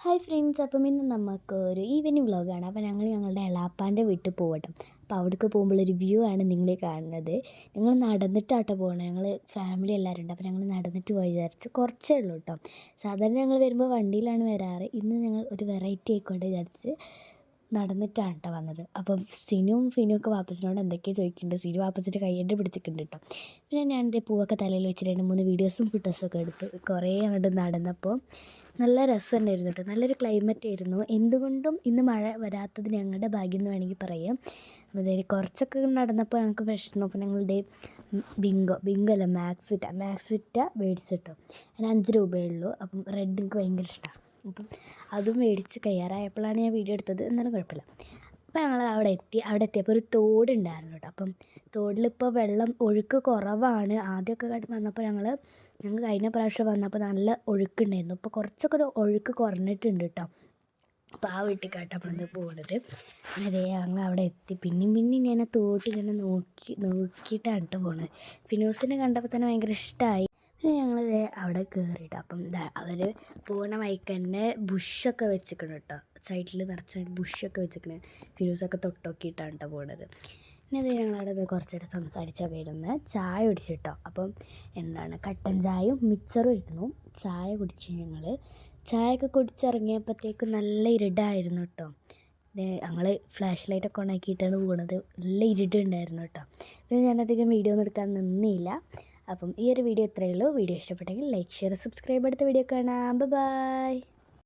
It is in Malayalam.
ഹായ് ഫ്രണ്ട്സ്, അപ്പം ഇന്ന് നമുക്ക് ഒരു ഈവനിങ് വ്ളോഗാണ്. അപ്പോൾ ഞങ്ങൾ ഞങ്ങളുടെ എളാപ്പാൻ്റെ വീട്ടിൽ പോകട്ടെ. അപ്പോൾ അവിടേക്ക് പോകുമ്പോഴൊരു വ്യൂ ആണ് നിങ്ങൾ കാണുന്നത്. ഞങ്ങൾ നടന്നിട്ടാട്ടോ പോകണം. ഞങ്ങൾ ഫാമിലി എല്ലാവരും ഉണ്ട്. അപ്പോൾ ഞങ്ങൾ നടന്നിട്ട് പോയി വിചാരിച്ച് കുറച്ചേ ഉള്ളൂ കേട്ടോ. സാധാരണ ഞങ്ങൾ വരുമ്പോൾ വണ്ടിയിലാണ് വരാറ്. ഇന്ന് ഞങ്ങൾ ഒരു വെറൈറ്റി ആയിക്കോട്ടെ വിചാരിച്ച് നടന്നിട്ടാണ് കേട്ടോ വന്നത്. അപ്പം സിനുവും ഫിനും ഒക്കെ വാപ്പച്ചിനോട് എന്തൊക്കെയോ ചോദിക്കുന്നുണ്ട്. സിനു വാപ്പച്ചിൻ്റെ കയ്യേണ്ടി പിടിച്ചിട്ടുണ്ട് കേട്ടോ. പിന്നെ ഞാനിതേ പൂവൊക്കെ തലയിൽ വെച്ച് 2-3 വീഡിയോസും ഫോട്ടോസൊക്കെ എടുത്തു. കുറേ അങ്ങോട്ട് നടന്നപ്പോൾ നല്ല രസമുണ്ടായിരുന്നു കേട്ടോ. നല്ലൊരു ക്ലൈമറ്റ് ആയിരുന്നു. എന്തുകൊണ്ടും ഇന്ന് മഴ വരാത്തത് ഞങ്ങളുടെ ഭാഗ്യം എന്ന് വേണമെങ്കിൽ പറയാം. അതായത് കുറച്ചൊക്കെ നടന്നപ്പോൾ ഞങ്ങൾക്ക് പ്രശ്നം. അപ്പോൾ ഞങ്ങളുടെ ബിങ്കോ അല്ല മാക്സിറ്റ മേടിച്ചിട്ടോ. അതിന് 5 രൂപയേ ഉള്ളൂ. അപ്പം റെഡ് എനിക്ക് ഭയങ്കര ഇഷ്ടമാണ്. അപ്പം അതും മേടിച്ച് കയ്യാറായപ്പോഴാണ് ഞാൻ വീഡിയോ എടുത്തത്. എന്നാലും കുഴപ്പമില്ല. അപ്പോൾ ഞങ്ങൾ അവിടെ എത്തിയപ്പോൾ ഒരു തോടുണ്ടായിരുന്നു കേട്ടോ. അപ്പം തോടിലിപ്പോൾ വെള്ളം ഒഴുക്ക് കുറവാണ്. ആദ്യമൊക്കെ വന്നപ്പോൾ ഞങ്ങൾ കഴിഞ്ഞ പ്രാവശ്യം വന്നപ്പോൾ നല്ല ഒഴുക്കുണ്ടായിരുന്നു. ഇപ്പോൾ കുറച്ചൊക്കെ ഒരു ഒഴുക്ക് കുറഞ്ഞിട്ടുണ്ട് കേട്ടോ. അപ്പോൾ ആ വീട്ടിലേക്കാട്ടോ നമ്മളിന്ന് പോകുന്നത്. അതേ ഞങ്ങൾ അവിടെ എത്തി. പിന്നെയും ഞാൻ ആ തോട്ട് ഇങ്ങനെ നോക്കിയിട്ടാണ് കേട്ടോ പോകുന്നത്. ഫിനൂസിനെ കണ്ടപ്പോൾ തന്നെ ഭയങ്കര ഇഷ്ടമായി. പിന്നെ ഞങ്ങൾ അവിടെ കയറിയിട്ട് അപ്പം അവർ പോകണ വഴിക്ക് തന്നെ ബുഷൊക്കെ വെച്ചിക്കണം കേട്ടോ. സൈഡിൽ നിറച്ചായിട്ട് ബുഷൊക്കെ വെച്ചിരിക്കണേ. ഫിനൂസൊക്കെ തൊട്ടോക്കിയിട്ടാണ് കേട്ടോ പോകുന്നത്. പിന്നെ അത് ഞങ്ങളവിടെ കുറച്ച് നേരം സംസാരിച്ചൊക്കെ ഇരുന്ന് ചായ കുടിച്ചു കേട്ടോ. അപ്പം കട്ടൻ ചായയും മിച്ചറും ഇരുന്നു. ചായ കുടിച്ചു ഞങ്ങൾ. ചായയൊക്കെ കുടിച്ചിറങ്ങിയപ്പോഴത്തേക്കും നല്ല ഇരുടായിരുന്നു കേട്ടോ. ഞങ്ങൾ ഫ്ലാഷ് ലൈറ്റൊക്കെ ഓണാക്കിയിട്ടാണ് പോകുന്നത്. നല്ല ഇരുട്ടുണ്ടായിരുന്നു കേട്ടോ. പിന്നെ ഞാനധികം വീഡിയോ ഒന്നും എടുക്കാൻ നിന്നില്ല. അപ്പം ഈ ഒരു വീഡിയോ ഇത്രയേ ഉള്ളൂ. വീഡിയോ ഇഷ്ടപ്പെട്ടെങ്കിൽ ലൈക്ക്, ഷെയർ, സബ്സ്ക്രൈബ്. അടുത്ത വീഡിയോ കാണാം. ബൈ.